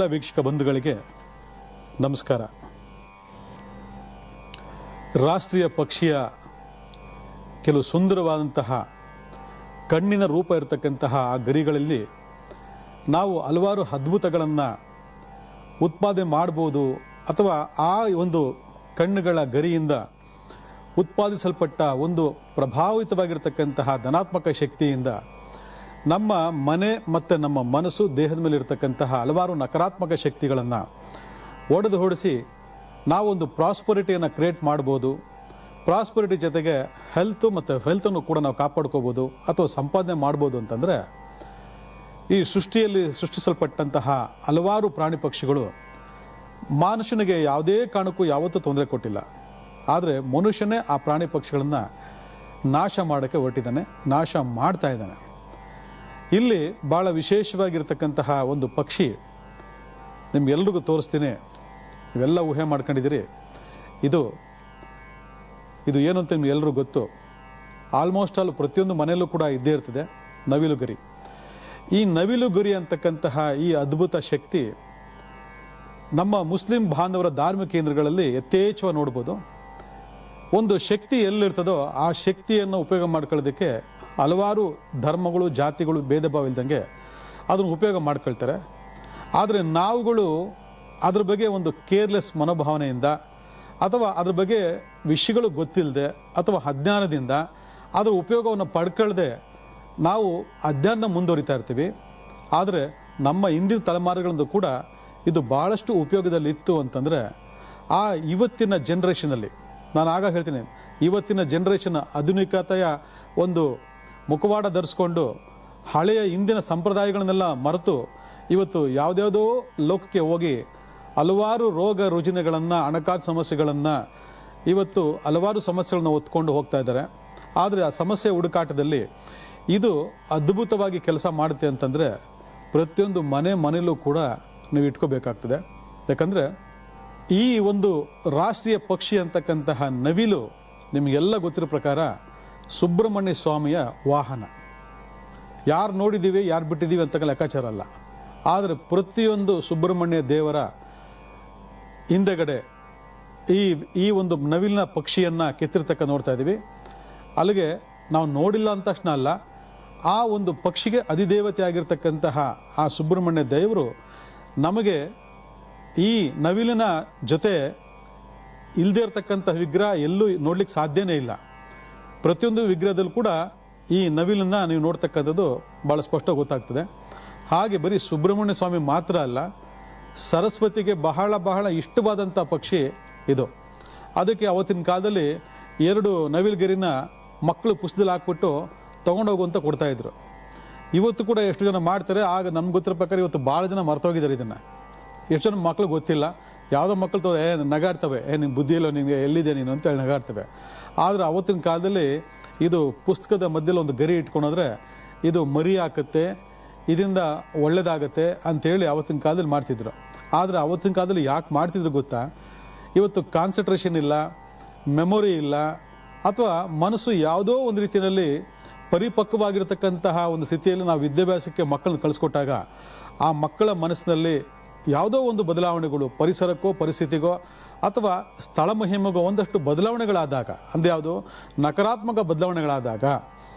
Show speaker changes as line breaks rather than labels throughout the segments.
ಎಲ್ಲ ವೀಕ್ಷಕ ಬಂಧುಗಳಿಗೆ ನಮಸ್ಕಾರ. ರಾಷ್ಟ್ರೀಯ ಪಕ್ಷಿಯ ಕೆಲವು ಸುಂದರವಾದಂತಹ ಕಣ್ಣಿನ ರೂಪ ಇರತಕ್ಕಂತಹ ಆ ಗರಿಗಳಲ್ಲಿ ನಾವು ಹಲವಾರು ಅದ್ಭುತಗಳನ್ನು ಉತ್ಪಾದನೆ ಮಾಡ್ಬೋದು, ಅಥವಾ ಆ ಒಂದು ಕಣ್ಣುಗಳ ಗರಿಯಿಂದ ಉತ್ಪಾದಿಸಲ್ಪಟ್ಟ ಒಂದು ಪ್ರಭಾವಿತವಾಗಿರ್ತಕ್ಕಂತಹ ಧನಾತ್ಮಕ ಶಕ್ತಿಯಿಂದ ನಮ್ಮ ಮನೆ ಮತ್ತು ನಮ್ಮ ಮನಸ್ಸು ದೇಹದ ಮೇಲೆ ಇರತಕ್ಕಂತಹ ಹಲವಾರು ನಕಾರಾತ್ಮಕ ಶಕ್ತಿಗಳನ್ನು ಹೊಡೆಸಿ ನಾವೊಂದು ಪ್ರಾಸ್ಪರಿಟಿಯನ್ನು ಕ್ರಿಯೇಟ್ ಮಾಡ್ಬೋದು. ಪ್ರಾಸ್ಪರಿಟಿ ಜೊತೆಗೆ ಹೆಲ್ತು ಮತ್ತು ವೆಲ್ತನ್ನು ಕೂಡ ನಾವು ಕಾಪಾಡ್ಕೋಬೋದು ಅಥವಾ ಸಂಪಾದನೆ ಮಾಡ್ಬೋದು. ಅಂತಂದರೆ ಈ ಸೃಷ್ಟಿಯಲ್ಲಿ ಸೃಷ್ಟಿಸಲ್ಪಟ್ಟಂತಹ ಹಲವಾರು ಪ್ರಾಣಿ ಪಕ್ಷಿಗಳು ಮನುಷ್ಯನಿಗೆ ಯಾವುದೇ ಕಾರಣಕ್ಕೂ ಯಾವತ್ತೂ ತೊಂದರೆ ಕೊಟ್ಟಿಲ್ಲ. ಆದರೆ ಮನುಷ್ಯನೇ ಆ ಪ್ರಾಣಿ ಪಕ್ಷಿಗಳನ್ನು ನಾಶ ಮಾಡೋಕ್ಕೆ ಹೊರಟಿದ್ದಾನೆ, ನಾಶ ಮಾಡ್ತಾ ಇದ್ದಾನೆ. ಇಲ್ಲಿ ಭಾಳ ವಿಶೇಷವಾಗಿರ್ತಕ್ಕಂತಹ ಒಂದು ಪಕ್ಷಿ ನಿಮ್ಗೆಲ್ರಿಗೂ ತೋರಿಸ್ತೀನಿ. ಇವೆಲ್ಲ ಊಹೆ ಮಾಡ್ಕೊಂಡಿದ್ದೀರಿ. ಇದು ಏನು ಅಂತ ನಿಮ್ಗೆ ಎಲ್ಲರೂ ಗೊತ್ತು. ಆಲ್ಮೋಸ್ಟ್ ಆಲ್ ಪ್ರತಿಯೊಂದು ಮನೆಯಲ್ಲೂ ಕೂಡ ಇದ್ದೇ ಇರ್ತದೆ, ನವಿಲುಗರಿ. ಈ ನವಿಲುಗರಿ ಅಂತಕ್ಕಂತಹ ಈ ಅದ್ಭುತ ಶಕ್ತಿ ನಮ್ಮ ಮುಸ್ಲಿಂ ಬಾಂಧವರ ಧಾರ್ಮಿಕ ಕೇಂದ್ರಗಳಲ್ಲಿ ಯಥೇಚ್ಛವಾಗಿ ನೋಡ್ಬೋದು. ಒಂದು ಶಕ್ತಿ ಎಲ್ಲಿರ್ತದೋ ಆ ಶಕ್ತಿಯನ್ನು ಉಪಯೋಗ ಮಾಡ್ಕೊಳ್ಳೋದಕ್ಕೆ ಹಲವಾರು ಧರ್ಮಗಳು, ಜಾತಿಗಳು ಭೇದ ಭಾವ ಇಲ್ದಂಗೆ ಅದನ್ನು ಉಪಯೋಗ ಮಾಡ್ಕೊಳ್ತಾರೆ. ಆದರೆ ನಾವುಗಳು ಅದ್ರ ಬಗ್ಗೆ ಒಂದು ಕೇರ್ಲೆಸ್ ಮನೋಭಾವನೆಯಿಂದ ಅಥವಾ ಅದ್ರ ಬಗ್ಗೆ ವಿಷಯಗಳು ಗೊತ್ತಿಲ್ಲದೆ ಅಥವಾ ಅಜ್ಞಾನದಿಂದ ಅದರ ಉಪಯೋಗವನ್ನು ಪಡ್ಕೊಳ್ಳದೆ ನಾವು ಅಜ್ಞಾನ ಮುಂದುವರಿತಾ ಇರ್ತೀವಿ. ಆದರೆ ನಮ್ಮ ಹಿಂದಿನ ತಲೆಮಾರುಗಳಿಂದ ಕೂಡ ಇದು ಭಾಳಷ್ಟು ಉಪಯೋಗದಲ್ಲಿತ್ತು. ಅಂತಂದರೆ ಆ ಇವತ್ತಿನ ಜನ್ರೇಷನಲ್ಲಿ, ನಾನು ಆಗ ಹೇಳ್ತೀನಿ, ಇವತ್ತಿನ ಜನ್ರೇಷನ್ ಆಧುನಿಕತೆಯ ಒಂದು ಮುಖವಾಡ ಧರಿಸ್ಕೊಂಡು ಹಳೆಯ ಹಿಂದಿನ ಸಂಪ್ರದಾಯಗಳನ್ನೆಲ್ಲ ಮರೆತು ಇವತ್ತು ಯಾವುದ್ಯಾವುದೋ ಲೋಕಕ್ಕೆ ಹೋಗಿ ಹಲವಾರು ರೋಗ ರುಜಿನಗಳನ್ನು, ಹಣಕಾಸು ಸಮಸ್ಯೆಗಳನ್ನು, ಇವತ್ತು ಹಲವಾರು ಸಮಸ್ಯೆಗಳನ್ನು ಹೊತ್ಕೊಂಡು ಹೋಗ್ತಾ ಇದ್ದಾರೆ. ಆದರೆ ಆ ಸಮಸ್ಯೆ ಹುಡುಕಾಟದಲ್ಲಿ ಇದು ಅದ್ಭುತವಾಗಿ ಕೆಲಸ ಮಾಡುತ್ತೆ. ಅಂತಂದರೆ ಪ್ರತಿಯೊಂದು ಮನೆಯಲ್ಲೂ ಕೂಡ ನೀವು ಇಟ್ಕೋಬೇಕಾಗ್ತದೆ. ಯಾಕಂದರೆ ಈ ಒಂದು ರಾಷ್ಟ್ರೀಯ ಪಕ್ಷಿ ಅಂತಕ್ಕಂತಹ ನವಿಲು ನಿಮಗೆಲ್ಲ ಗೊತ್ತಿರೋ ಪ್ರಕಾರ ಸುಬ್ರಹ್ಮಣ್ಯ ಸ್ವಾಮಿಯ ವಾಹನ. ಯಾರು ನೋಡಿದ್ದೀವಿ, ಯಾರು ಬಿಟ್ಟಿದ್ದೀವಿ ಅಂತ ಲೆಕ್ಕಾಚಾರ ಅಲ್ಲ. ಆದರೆ ಪ್ರತಿಯೊಂದು ಸುಬ್ರಹ್ಮಣ್ಯ ದೇವರ ಹಿಂದೆಗಡೆ ಈ ಒಂದು ನವಿಲಿನ ಪಕ್ಷಿಯನ್ನು ಕೆತ್ತಿರ್ತಕ್ಕ ನೋಡ್ತಾ ಇದ್ದೀವಿ. ಅಲ್ಲಿಗೆ ನಾವು ನೋಡಿಲ್ಲ ಅಂತ ತಕ್ಷಣ ಅಲ್ಲ, ಆ ಒಂದು ಪಕ್ಷಿಗೆ ಅಧಿದೇವತೆ ಆಗಿರ್ತಕ್ಕಂತಹ ಆ ಸುಬ್ರಹ್ಮಣ್ಯ ದೇವರು ನಮಗೆ ಈ ನವಿಲಿನ ಜೊತೆ ಇಲ್ಲದೇ ಇರತಕ್ಕಂಥ ವಿಗ್ರಹ ಎಲ್ಲೂ ನೋಡ್ಲಿಕ್ಕೆ ಸಾಧ್ಯನೇ ಇಲ್ಲ. ಪ್ರತಿಯೊಂದು ವಿಗ್ರಹದಲ್ಲೂ ಕೂಡ ಈ ನವಿಲನ್ನು ನೀವು ನೋಡ್ತಕ್ಕಂಥದ್ದು ಭಾಳ ಸ್ಪಷ್ಟ ಗೊತ್ತಾಗ್ತದೆ. ಹಾಗೆ ಬರೀ ಸುಬ್ರಹ್ಮಣ್ಯ ಸ್ವಾಮಿ ಮಾತ್ರ ಅಲ್ಲ, ಸರಸ್ವತಿಗೆ ಬಹಳ ಬಹಳ ಇಷ್ಟವಾದಂಥ ಪಕ್ಷಿ ಇದು. ಅದಕ್ಕೆ ಅವತ್ತಿನ ಕಾಲದಲ್ಲಿ 2 ನವಿಲುಗರಿನ ಮಕ್ಕಳು ಪುಸ್ತಕದಲ್ಲಿ ಹಾಕ್ಬಿಟ್ಟು ತೊಗೊಂಡೋಗುವಂತ ಕೊಡ್ತಾಯಿದ್ರು. ಇವತ್ತು ಕೂಡ ಎಷ್ಟು ಜನ ಮಾಡ್ತಾರೆ. ಆಗ ನಮ್ಗೆ ಗೊತ್ತಿರೋ ಪ್ರಕಾರ ಇವತ್ತು ಭಾಳ ಜನ ಮರ್ತೋಗಿದ್ದಾರೆ ಇದನ್ನು. ಎಷ್ಟು ಜನ ಮಕ್ಕಳು ಗೊತ್ತಿಲ್ಲ. ಯಾವುದೋ ಮಕ್ಕಳು ನಗಾಡ್ತವೆ, ನಿನ್ನ ಬುದ್ಧಿ ಇಲ್ಲೋ, ನಿನಗೆ ಎಲ್ಲಿದೆ ನೀನು ಅಂತೇಳಿ ನಗಾಡ್ತವೆ. ಆದರೆ ಅವತ್ತಿನ ಕಾಲದಲ್ಲಿ ಇದು ಪುಸ್ತಕದ ಮಧ್ಯದಲ್ಲಿ ಒಂದು ಗರಿ ಇಟ್ಕೊಂಡ್ರೆ ಇದು ಮರಿ ಹಾಕುತ್ತೆ, ಇದರಿಂದ ಒಳ್ಳೇದಾಗತ್ತೆ ಅಂಥೇಳಿ ಅವತ್ತಿನ ಕಾಲದಲ್ಲಿ ಮಾಡ್ತಿದ್ರು. ಆದರೆ ಅವತ್ತಿನ ಕಾಲದಲ್ಲಿ ಯಾಕೆ ಮಾಡ್ತಿದ್ರು ಗೊತ್ತಾ? ಇವತ್ತು ಕಾನ್ಸಂಟ್ರೇಷನ್ ಇಲ್ಲ, ಮೆಮೊರಿ ಇಲ್ಲ, ಅಥವಾ ಮನಸ್ಸು ಯಾವುದೋ ಒಂದು ರೀತಿಯಲ್ಲಿ ಪರಿಪಕ್ವವಾಗಿರತಕ್ಕಂತಹ ಒಂದು ಸ್ಥಿತಿಯಲ್ಲಿ ನಾವು ವಿದ್ಯಾಭ್ಯಾಸಕ್ಕೆ ಮಕ್ಕಳನ್ನ ಕಳಿಸ್ಕೊಟ್ಟಾಗ ಆ ಮಕ್ಕಳ ಮನಸ್ಸಿನಲ್ಲಿ ಯಾವುದೋ ಒಂದು ಬದಲಾವಣೆಗಳು, ಪರಿಸರಕ್ಕೋ ಪರಿಸ್ಥಿತಿಗೋ ಅಥವಾ ಸ್ಥಳ ಮಹಿಮೆಗೋ ಒಂದಷ್ಟು ಬದಲಾವಣೆಗಳಾದಾಗ, ಅಂದರೆ ಯಾವುದು ನಕಾರಾತ್ಮಕ ಬದಲಾವಣೆಗಳಾದಾಗ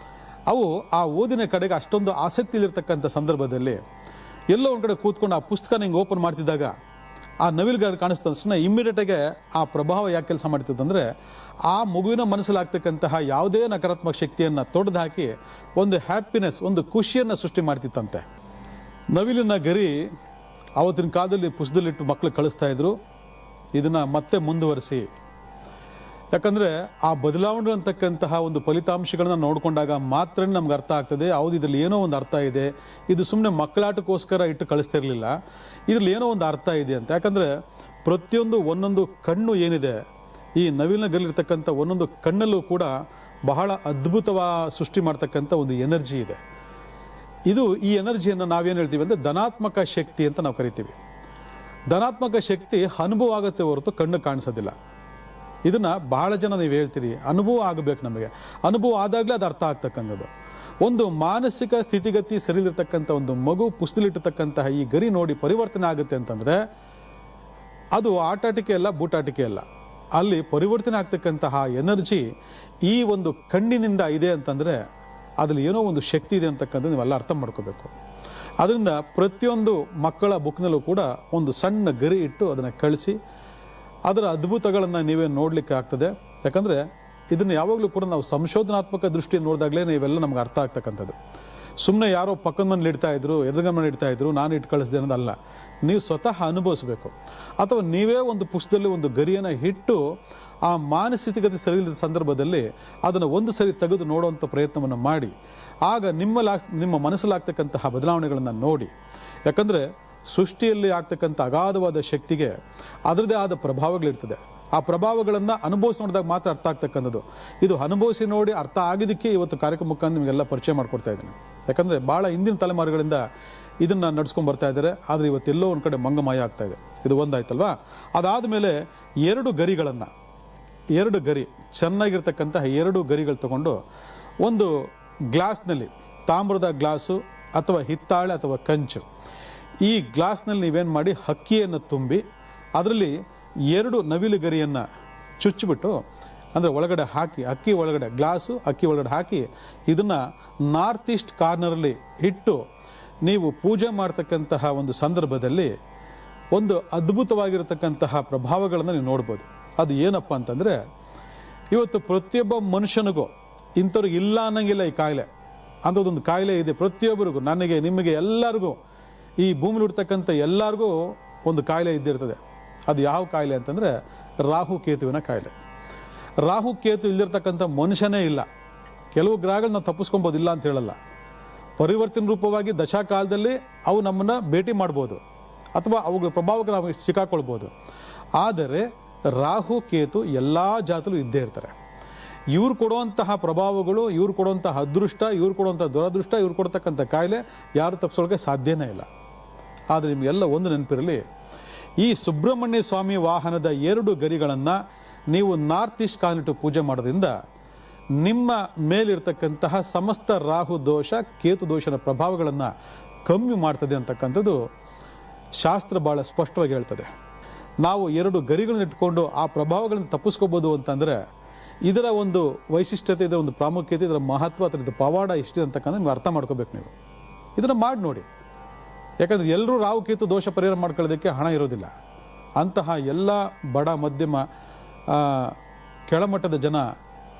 ಅವು ಆ ಓದಿನ ಕಡೆಗೆ ಅಷ್ಟೊಂದು ಆಸಕ್ತಿ ಇಲ್ಲಿರ್ತಕ್ಕಂಥ ಸಂದರ್ಭದಲ್ಲಿ ಎಲ್ಲೋ ಒಂದು ಕಡೆ ಕೂತ್ಕೊಂಡು ಆ ಪುಸ್ತಕನ ಹಿಂಗೆ ಓಪನ್ ಮಾಡ್ತಿದ್ದಾಗ ಆ ನವಿಲುಗರಿ ಕಾಣಿಸ್ತಾ ತಕ್ಷಣ ಇಮ್ಮಿಡಿಯೇಟಾಗೆ ಆ ಪ್ರಭಾವ ಯಾಕೆ ಕೆಲಸ ಮಾಡ್ತಿದ್ದಂದರೆ ಆ ಮಗುವಿನ ಮನಸ್ಸಲ್ಲಿ ಆಗ್ತಕ್ಕಂತಹ ಯಾವುದೇ ನಕಾರಾತ್ಮಕ ಶಕ್ತಿಯನ್ನು ತೊಡೆದು ಹಾಕಿ ಒಂದು ಹ್ಯಾಪಿನೆಸ್, ಒಂದು ಖುಷಿಯನ್ನು ಸೃಷ್ಟಿ ಮಾಡ್ತಿತ್ತಂತೆ. ನವಿಲಿನ ಗರಿ ಆವತ್ತಿನ ಕಾಲದಲ್ಲಿ ಪುಸ್ತಕದಲ್ಲಿಟ್ಟು ಮಕ್ಕಳು ಕಳಿಸ್ತಾ ಇದ್ರು. ಇದನ್ನು ಮತ್ತೆ ಮುಂದುವರಿಸಿ, ಯಾಕಂದರೆ ಆ ಬದಲಾವಣೆ ಅಂತಕ್ಕಂತಹ ಒಂದು ಫಲಿತಾಂಶಗಳನ್ನ ನೋಡಿಕೊಂಡಾಗ ಮಾತ್ರ ನಮ್ಗೆ ಅರ್ಥ ಆಗ್ತದೆ, ಹೌದು ಇದರಲ್ಲಿ ಏನೋ ಒಂದು ಅರ್ಥ ಇದೆ, ಇದು ಸುಮ್ಮನೆ ಮಕ್ಕಳಾಟಕ್ಕೋಸ್ಕರ ಇಟ್ಟು ಕಳಿಸ್ತಿರ್ಲಿಲ್ಲ, ಇದರಲ್ಲಿ ಏನೋ ಒಂದು ಅರ್ಥ ಇದೆ ಅಂತ. ಯಾಕಂದರೆ ಪ್ರತಿಯೊಂದು ಒಂದೊಂದು ಕಣ್ಣು ಏನಿದೆ, ಈ ನವಿಲಿನ ಗಲ್ಲಿರ್ತಕ್ಕಂಥ ಒಂದೊಂದು ಕಣ್ಣಲ್ಲೂ ಕೂಡ ಬಹಳ ಅದ್ಭುತವಾಗಿ ಸೃಷ್ಟಿ ಮಾಡ್ತಕ್ಕಂಥ ಒಂದು ಎನರ್ಜಿ ಇದೆ. ಈ ಎನರ್ಜಿಯನ್ನು ನಾವೇನು ಹೇಳ್ತೀವಿ ಅಂದರೆ ಧನಾತ್ಮಕ ಶಕ್ತಿ ಅಂತ ನಾವು ಕರಿತೀವಿ. ಧನಾತ್ಮಕ ಶಕ್ತಿ ಅನುಭವ ಆಗುತ್ತೆ ಹೊರತು ಕಣ್ಣು ಕಾಣಿಸೋದಿಲ್ಲ. ಇದನ್ನು ಬಹಳ ಜನ ನೀವು ಹೇಳ್ತೀರಿ, ಅನುಭವ ಆಗಬೇಕು ನಮಗೆ, ಅನುಭವ ಆದಾಗಲೇ ಅದು ಅರ್ಥ ಆಗ್ತಕ್ಕಂಥದ್ದು. ಒಂದು ಮಾನಸಿಕ ಸ್ಥಿತಿಗತಿ ಸರಿಲಿರ್ತಕ್ಕಂಥ ಒಂದು ಮಗು ಪುಸ್ತಲಿಟ್ಟಿರ್ತಕ್ಕಂತಹ ಈ ಗರಿ ನೋಡಿ ಪರಿವರ್ತನೆ ಆಗುತ್ತೆ ಅಂತಂದರೆ ಅದು ಆಟಾಟಿಕೆ ಅಲ್ಲ, ಬೂಟಾಟಿಕೆ ಅಲ್ಲ. ಅಲ್ಲಿ ಪರಿವರ್ತನೆ ಆಗ್ತಕ್ಕಂತಹ ಎನರ್ಜಿ ಈ ಒಂದು ಕಣ್ಣಿನಿಂದ ಇದೆ ಅಂತಂದರೆ ಅದರಲ್ಲಿ ಏನೋ ಒಂದು ಶಕ್ತಿ ಇದೆ ಅಂತಕ್ಕಂಥದ್ದು ನೀವೆಲ್ಲ ಅರ್ಥ ಮಾಡ್ಕೋಬೇಕು. ಅದರಿಂದ ಪ್ರತಿಯೊಂದು ಮಕ್ಕಳ ಬುಕ್ನಲ್ಲೂ ಕೂಡ ಒಂದು ಸಣ್ಣ ಗರಿ ಇಟ್ಟು ಅದನ್ನು ಕಳಿಸಿ ಅದರ ಅದ್ಭುತಗಳನ್ನು ನೀವೇ ನೋಡಲಿಕ್ಕೆ ಆಗ್ತದೆ. ಯಾಕಂದರೆ ಇದನ್ನು ಯಾವಾಗಲೂ ಕೂಡ ನಾವು ಸಂಶೋಧನಾತ್ಮಕ ದೃಷ್ಟಿಯಿಂದ ನೋಡಿದಾಗಲೇ ಇವೆಲ್ಲ ನಮ್ಗೆ ಅರ್ಥ ಆಗ್ತಕ್ಕಂಥದ್ದು. ಸುಮ್ಮನೆ ಯಾರೋ ಪಕ್ಕದ ಮನೇಲಿ ಇಡ್ತಾ ಇದ್ರು, ಎದುರುಗಡೆ ಮನೆ ಇಡ್ತಾ ಇದ್ರು, ನಾನು ಇಟ್ಟು ಕಳಿಸ್ದೆ ಅನ್ನೋದಲ್ಲ. ನೀವು ಸ್ವತಃ ಅನುಭವಿಸಬೇಕು. ಅಥವಾ ನೀವೇ ಒಂದು ಪುಸ್ತಕದಲ್ಲಿ ಒಂದು ಗರಿಯನ್ನು ಇಟ್ಟು ಆ ಮಾನಸಿಕತೆ ಸರಿಯಿಲ್ಲದ ಸಂದರ್ಭದಲ್ಲಿ ಅದನ್ನು ಒಂದು ಸರಿ ತೆಗೆದು ನೋಡುವಂಥ ಪ್ರಯತ್ನವನ್ನು ಮಾಡಿ ಆಗ ನಿಮ್ಮ ಮನಸ್ಸಲ್ಲಾಗ್ತಕ್ಕಂತಹ ಬದಲಾವಣೆಗಳನ್ನು ನೋಡಿ. ಯಾಕಂದರೆ ಸೃಷ್ಟಿಯಲ್ಲಿ ಆಗ್ತಕ್ಕಂಥ ಅಗಾಧವಾದ ಶಕ್ತಿಗೆ ಅದರದೇ ಆದ ಪ್ರಭಾವಗಳಿರ್ತದೆ. ಆ ಪ್ರಭಾವಗಳನ್ನು ಅನುಭವಿಸಿ ನೋಡಿದಾಗ ಮಾತ್ರ ಅರ್ಥ ಆಗ್ತಕ್ಕಂಥದ್ದು. ಇದು ಅನುಭವಿಸಿ ನೋಡಿ ಅರ್ಥ ಆಗಿದ್ದಕ್ಕೆ ಇವತ್ತು ಕಾರ್ಯಕ್ರಮ ಮುಖಾಂತರ ನಿಮಗೆಲ್ಲ ಪರಿಚಯ ಮಾಡಿಕೊಡ್ತಾ ಇದ್ದೀನಿ. ಯಾಕಂದರೆ ಭಾಳ ಹಿಂದಿನ ತಲೆಮಾರುಗಳಿಂದ ಇದನ್ನು ನಡ್ಸ್ಕೊಂಡು ಬರ್ತಾ ಇದ್ದಾರೆ. ಆದರೆ ಇವತ್ತೆಲ್ಲೋ ಒಂದು ಕಡೆ ಮಂಗಮಾಯ ಆಗ್ತಾ ಇದೆ. ಇದು ಒಂದಾಯ್ತಲ್ವಾ. ಅದಾದ ಮೇಲೆ ಎರಡು ಗರಿ ಚೆನ್ನಾಗಿರ್ತಕ್ಕಂತಹ ಎರಡು ಗರಿಗಳು ತಗೊಂಡು ಒಂದು ಗ್ಲಾಸ್ನಲ್ಲಿ, ತಾಮ್ರದ ಗ್ಲಾಸು ಅಥವಾ ಹಿತ್ತಾಳೆ ಅಥವಾ ಕಂಚು, ಈ ಗ್ಲಾಸ್ನಲ್ಲಿ ನೀವೇನು ಮಾಡಿ ಅಕ್ಕಿಯನ್ನು ತುಂಬಿ ಅದರಲ್ಲಿ ಎರಡು ನವಿಲು ಗರಿಯನ್ನು ಚುಚ್ಚಿಬಿಟ್ಟು ಅಂದರೆ ಒಳಗಡೆ ಹಾಕಿ, ಅಕ್ಕಿ ಒಳಗಡೆ ಗ್ಲಾಸು ಅಕ್ಕಿ ಒಳಗಡೆ ಹಾಕಿ ಇದನ್ನು ನಾರ್ತ್ ಈಸ್ಟ್ ಕಾರ್ನರಲ್ಲಿ ಇಟ್ಟು ನೀವು ಪೂಜೆ ಮಾಡ್ತಕ್ಕಂತಹ ಒಂದು ಸಂದರ್ಭದಲ್ಲಿ ಒಂದು ಅದ್ಭುತವಾಗಿರತಕ್ಕಂತಹ ಪ್ರಭಾವಗಳನ್ನು ನೀವು ನೋಡ್ಬೋದು. ಅದು ಏನಪ್ಪ ಅಂತಂದರೆ ಇವತ್ತು ಪ್ರತಿಯೊಬ್ಬ ಮನುಷ್ಯನಿಗೂ ಇಂಥವ್ರಿಗೆ ಇಲ್ಲ ಅನ್ನಂಗಿಲ್ಲ ಈ ಕಾಯಿಲೆ. ಅಂಥದ್ದೊಂದು ಕಾಯಿಲೆ ಇದೆ ಪ್ರತಿಯೊಬ್ಬರಿಗೂ, ನನಗೆ, ನಿಮಗೆ, ಎಲ್ಲರಿಗೂ, ಈ ಭೂಮಿಲಿ ಇರ್ತಕ್ಕಂಥ ಎಲ್ಲರಿಗೂ ಒಂದು ಕಾಯಿಲೆ ಇದ್ದಿರ್ತದೆ. ಅದು ಯಾವ ಕಾಯಿಲೆ ಅಂತಂದರೆ ರಾಹುಕೇತುವಿನ ಕಾಯಿಲೆ. ರಾಹುಕೇತು ಇಲ್ದಿರ್ತಕ್ಕಂಥ ಮನುಷ್ಯನೇ ಇಲ್ಲ. ಕೆಲವು ಗ್ರಹಗಳನ್ನ ನಾವು ತಪ್ಪಿಸ್ಕೊಬೋದಿಲ್ಲ ಅಂತ ಹೇಳಲ್ಲ. ಪರಿವರ್ತನೆ ರೂಪವಾಗಿ ದಶಾಕಾಲದಲ್ಲಿ ಅವು ನಮ್ಮನ್ನು ಭೇಟಿ ಮಾಡ್ಬೋದು ಅಥವಾ ಅವುಗಳ ಪ್ರಭಾವಕ್ಕೆ ನಾವು ಸಿಕ್ಕಾಕೊಳ್ಬೋದು. ಆದರೆ ರಾಹುಕೇತು ಎಲ್ಲ ಜಾತಿಲೂ ಇದ್ದೇ ಇರ್ತಾರೆ. ಇವ್ರು ಕೊಡುವಂತಹ ಪ್ರಭಾವಗಳು, ಇವ್ರು ಕೊಡುವಂತಹ ಅದೃಷ್ಟ, ಇವ್ರು ಕೊಡುವಂಥ ದುರದೃಷ್ಟ, ಇವ್ರು ಕೊಡ್ತಕ್ಕಂಥ ಕಾಯಿಲೆ ಯಾರು ತಪ್ಪಿಸೋಕೆ ಸಾಧ್ಯನೇ ಇಲ್ಲ. ಆದರೆ ನಿಮಗೆಲ್ಲ ಒಂದು ನೆನಪಿರಲಿ, ಈ ಸುಬ್ರಹ್ಮಣ್ಯ ಸ್ವಾಮಿ ವಾಹನದ ಎರಡು ಗರಿಗಳನ್ನು ನೀವು ನಾರ್ತ್ ಈಸ್ಟ್ ಕಾರ್ನರ್ ಪೂಜೆ ಮಾಡೋದ್ರಿಂದ ನಿಮ್ಮ ಮೇಲಿರ್ತಕ್ಕಂತಹ ಸಮಸ್ತ ರಾಹು ದೋಷ, ಕೇತು ದೋಷನ ಪ್ರಭಾವಗಳನ್ನು ಕಮ್ಮಿ ಮಾಡ್ತದೆ ಅಂತಕ್ಕಂಥದ್ದು ಶಾಸ್ತ್ರ ಭಾಳ ಸ್ಪಷ್ಟವಾಗಿ ಹೇಳ್ತದೆ. ನಾವು ಎರಡು ಗರಿಗಳನ್ನ ಇಟ್ಕೊಂಡು ಆ ಪ್ರಭಾವಗಳನ್ನು ತಪ್ಪಿಸ್ಕೋಬೋದು ಅಂತಂದರೆ ಇದರ ಒಂದು ವೈಶಿಷ್ಟ್ಯತೆ, ಇದರ ಒಂದು ಪ್ರಾಮುಖ್ಯತೆ, ಇದರ ಮಹತ್ವ, ಅದರ ಪವಾಡ ಎಷ್ಟಿದೆ ಅಂತಕ್ಕಂಥ ನೀವು ಅರ್ಥ ಮಾಡ್ಕೋಬೇಕು. ನೀವು ಇದನ್ನು ಮಾಡಿ ನೋಡಿ. ಯಾಕಂದರೆ ಎಲ್ಲರೂ ರಾಹುಕೇತು ದೋಷ ಪರಿಹಾರ ಮಾಡ್ಕೊಳ್ಳೋದಕ್ಕೆ ಹಣ ಇರೋದಿಲ್ಲ. ಅಂತಹ ಎಲ್ಲ ಬಡ, ಮಧ್ಯಮ, ಕೆಳಮಟ್ಟದ ಜನ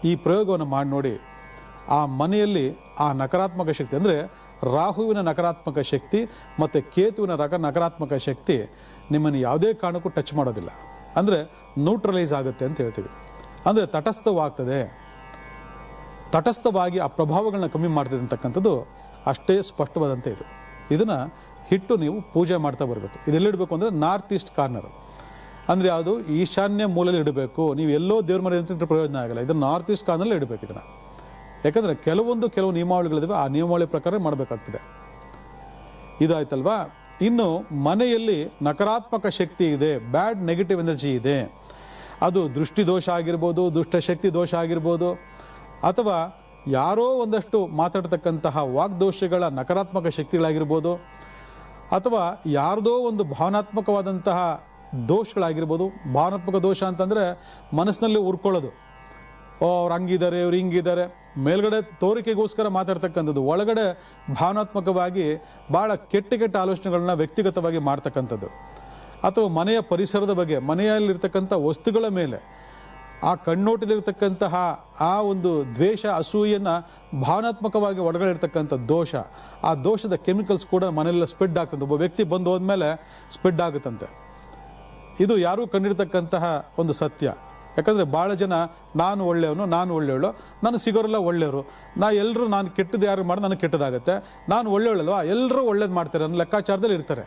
ಈ ಪ್ರಯೋಗವನ್ನು ಮಾಡಿ ನೋಡಿ. ಆ ಮನೆಯಲ್ಲಿ ಆ ನಕಾರಾತ್ಮಕ ಶಕ್ತಿ ಅಂದರೆ ರಾಹುವಿನ ನಕಾರಾತ್ಮಕ ಶಕ್ತಿ ಮತ್ತು ಕೇತುವಿನ ನಕಾರಾತ್ಮಕ ಶಕ್ತಿ ನಿಮ್ಮನ್ನು ಯಾವುದೇ ಕಾರಣಕ್ಕೂ ಟಚ್ ಮಾಡೋದಿಲ್ಲ. ಅಂದರೆ ನ್ಯೂಟ್ರಲೈಸ್ ಆಗುತ್ತೆ ಅಂತ ಹೇಳ್ತೀವಿ. ಅಂದರೆ ತಟಸ್ಥವಾಗಿ ಆ ಪ್ರಭಾವಗಳನ್ನ ಕಮ್ಮಿ ಮಾಡ್ತದೆ ಅಂತಕ್ಕಂಥದ್ದು ಅಷ್ಟೇ ಸ್ಪಷ್ಟವಾದಂತೆ ಇದು. ಇದನ್ನು ಹಿಟ್ಟು ನೀವು ಪೂಜೆ ಮಾಡ್ತಾ ಬರಬೇಕು. ಇದೆಲ್ಲಿಡಬೇಕು ಅಂದರೆ ನಾರ್ತ್ ಈಸ್ಟ್ ಕಾರ್ನರ್, ಅಂದರೆ ಯಾವುದು ಈಶಾನ್ಯ ಮೂಲೆಯಲ್ಲಿ ಇಡಬೇಕು. ನೀವು ಎಲ್ಲೋ ದೇವ್ರ ಮನೆ ಅಂತ ಪ್ರಯೋಜನ ಆಗಲ್ಲ. ಇದನ್ನು ನಾರ್ತ್ ಈಸ್ಟ್ ಕಾರ್ನರ್ನಲ್ಲಿ ಇಡಬೇಕು ಇದನ್ನು. ಯಾಕಂದರೆ ಕೆಲವು ನಿಯಮಾವಳಿಗಳಿವೆ, ಆ ನಿಯಮಾವಳಿ ಪ್ರಕಾರ ಮಾಡಬೇಕಾಗ್ತದೆ. ಇದಾಯ್ತಲ್ವಾ. ಇನ್ನು ಮನೆಯಲ್ಲಿ ನಕಾರಾತ್ಮಕ ಶಕ್ತಿ ಇದೆ, ಬ್ಯಾಡ್ ನೆಗೆಟಿವ್ ಎನರ್ಜಿ ಇದೆ, ಅದು ದೃಷ್ಟಿ ದೋಷ ಆಗಿರ್ಬೋದು, ದುಷ್ಟಶಕ್ತಿ ದೋಷ ಆಗಿರ್ಬೋದು, ಅಥವಾ ಯಾರೋ ಒಂದಷ್ಟು ಮಾತಾಡ್ತಕ್ಕಂತಹ ವಾಗ್ದೋಷಗಳ ನಕಾರಾತ್ಮಕ ಶಕ್ತಿಗಳಾಗಿರ್ಬೋದು, ಅಥವಾ ಯಾರ್ದೋ ಒಂದು ಭಾವನಾತ್ಮಕವಾದಂತಹ ದೋಷಗಳಾಗಿರ್ಬೋದು. ಭಾವನಾತ್ಮಕ ದೋಷ ಅಂತಂದರೆ ಮನಸ್ಸಿನಲ್ಲಿ ಉರ್ಕೊಳ್ಳೋದು, ಅವ್ರು ಹಂಗಿದ್ದಾರೆ, ಇವ್ರು ಹಿಂಗಿದ್ದಾರೆ, ಮೇಲ್ಗಡೆ ತೋರಿಕೆಗೋಸ್ಕರ ಮಾತಾಡ್ತಕ್ಕಂಥದ್ದು, ಒಳಗಡೆ ಭಾವನಾತ್ಮಕವಾಗಿ ಭಾಳ ಕೆಟ್ಟ ಆಲೋಚನೆಗಳನ್ನ ವ್ಯಕ್ತಿಗತವಾಗಿ ಮಾಡ್ತಕ್ಕಂಥದ್ದು. ಅಥವಾ ಮನೆಯ ಪರಿಸರದ ಬಗ್ಗೆ, ಮನೆಯಲ್ಲಿರ್ತಕ್ಕಂಥ ವಸ್ತುಗಳ ಮೇಲೆ ಆ ಕಣ್ಣೋಟದಲ್ಲಿರ್ತಕ್ಕಂತಹ ಆ ಒಂದು ದ್ವೇಷ, ಅಸೂಯೆಯನ್ನು ಭಾವನಾತ್ಮಕವಾಗಿ ಒಳಗಡೆ ಇರ್ತಕ್ಕಂಥ ದೋಷ, ಆ ದೋಷದ ಕೆಮಿಕಲ್ಸ್ ಕೂಡ ಮನೆಯಲ್ಲ ಸ್ಪ್ರೆಡ್ ಆಗ್ತದೆ. ಒಬ್ಬ ವ್ಯಕ್ತಿ ಬಂದು ಹೋದ್ಮೇಲೆ ಸ್ಪ್ರೆಡ್ ಆಗುತ್ತಂತೆ. ಇದು ಯಾರೂ ಕಂಡಿರ್ತಕ್ಕಂತಹ ಒಂದು ಸತ್ಯ. ಯಾಕಂದರೆ ಭಾಳ ಜನ ನಾನು ಒಳ್ಳೆಯವನು, ನಾನು ಸಿಗೋರೆಲ್ಲ ಒಳ್ಳೆಯವರು, ನಾನು ಕೆಟ್ಟದ್ದು ಯಾರು ಮಾಡಿ ನನಗೆ ಕೆಟ್ಟದಾಗುತ್ತೆ, ನಾನು ಒಳ್ಳೆಯವಳಲ್ವಾ, ಎಲ್ಲರೂ ಒಳ್ಳೇದು ಮಾಡ್ತಾರೆ ಅನ್ನೋ ಲೆಕ್ಕಾಚಾರದಲ್ಲಿ ಇರ್ತಾರೆ.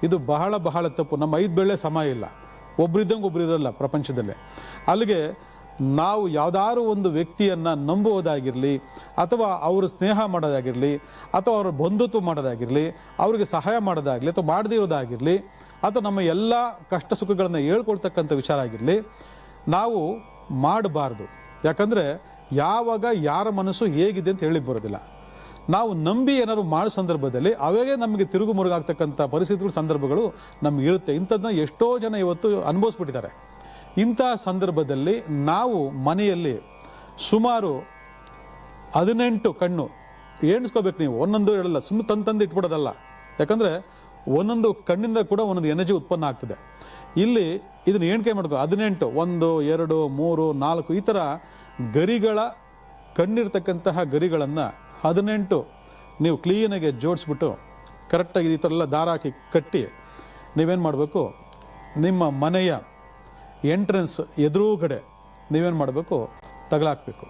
ಇದು ಬಹಳ ತಪ್ಪು. ನಮ್ಮ 5 ಬೆಳೆ ಸಮ ಇಲ್ಲ, ಒಬ್ರಿದ್ದಂಗೆ ಒಬ್ರು ಇರಲ್ಲ ಪ್ರಪಂಚದಲ್ಲಿ. ಅಲ್ಲಿಗೆ ನಾವು ಯಾವುದಾದ್ರು ಒಂದು ವ್ಯಕ್ತಿಯನ್ನು ನಂಬುವುದಾಗಿರಲಿ, ಅಥವಾ ಅವರು ಸ್ನೇಹ ಮಾಡೋದಾಗಿರಲಿ, ಅಥವಾ ಅವರ ಬಂಧುತ್ವ ಮಾಡೋದಾಗಿರಲಿ, ಅವರಿಗೆ ಸಹಾಯ ಮಾಡೋದಾಗಲಿ, ಅಥವಾ ಮಾಡದೇ ಇರೋದಾಗಿರಲಿ, ಅಥವಾ ನಮ್ಮ ಎಲ್ಲ ಕಷ್ಟ ಸುಖಗಳನ್ನು ಹೇಳ್ಕೊಳ್ತಕ್ಕಂಥ ವಿಚಾರ ಆಗಿರಲಿ, ನಾವು ಮಾಡಬಾರ್ದು. ಯಾಕಂದರೆ ಯಾವಾಗ ಯಾರ ಮನಸ್ಸು ಹೇಗಿದೆ ಅಂತ ಹೇಳಿ ಬರೋದಿಲ್ಲ. ನಾವು ನಂಬಿ ಏನಾದ್ರು ಮಾಡೋ ಸಂದರ್ಭದಲ್ಲಿ ಅವಾಗೇ ನಮಗೆ ತಿರುಗು ಮುರುಗಾಗ್ತಕ್ಕಂಥ ಪರಿಸ್ಥಿತಿಗಳು ಸಂದರ್ಭಗಳು ನಮ್ಗೆ ಇರುತ್ತೆ. ಇಂಥದ್ದನ್ನ ಎಷ್ಟೋ ಜನ ಇವತ್ತು ಅನುಭವಿಸ್ಬಿಟ್ಟಿದ್ದಾರೆ. ಇಂಥ ಸಂದರ್ಭದಲ್ಲಿ ನಾವು ಮನೆಯಲ್ಲಿ ಸುಮಾರು 18 ಕಣ್ಣು ಎಣಿಸ್ಕೋಬೇಕು. ನೀವು ಒಂದೊಂದು ಹೇಳಲ್ಲ, ಸುಮ್ಮನೆ ತಂದು ಇಟ್ಬಿಡೋದಲ್ಲ. ಯಾಕಂದರೆ ಒಂದೊಂದು ಕಣ್ಣಿಂದ ಕೂಡ ಒಂದೊಂದು ಎನರ್ಜಿ ಉತ್ಪನ್ನ ಆಗ್ತದೆ. ಇಲ್ಲಿ ಇದನ್ನು ಎಣಿಕೆ ಮಾಡ್ಕೋ, 18 1 2 3 4 ಈ ಥರ ಗರಿಗಳ ಕಣ್ಣಿರ್ತಕ್ಕಂತಹ ಗರಿಗಳನ್ನು 18 ನೀವು ಕ್ಲೀನಾಗಿ ಜೋಡಿಸ್ಬಿಟ್ಟು ಕರೆಕ್ಟಾಗಿ ಈ ಥರ ಎಲ್ಲ ದಾರ ಹಾಕಿ ಕಟ್ಟಿ ನೀವೇನು ಮಾಡಬೇಕು, ನಿಮ್ಮ ಮನೆಯ ಎಂಟ್ರೆನ್ಸ್ ಎದುರುಗಡೆ ನೀವೇನು ಮಾಡಬೇಕು, ತಗಲಾಕಬೇಕು.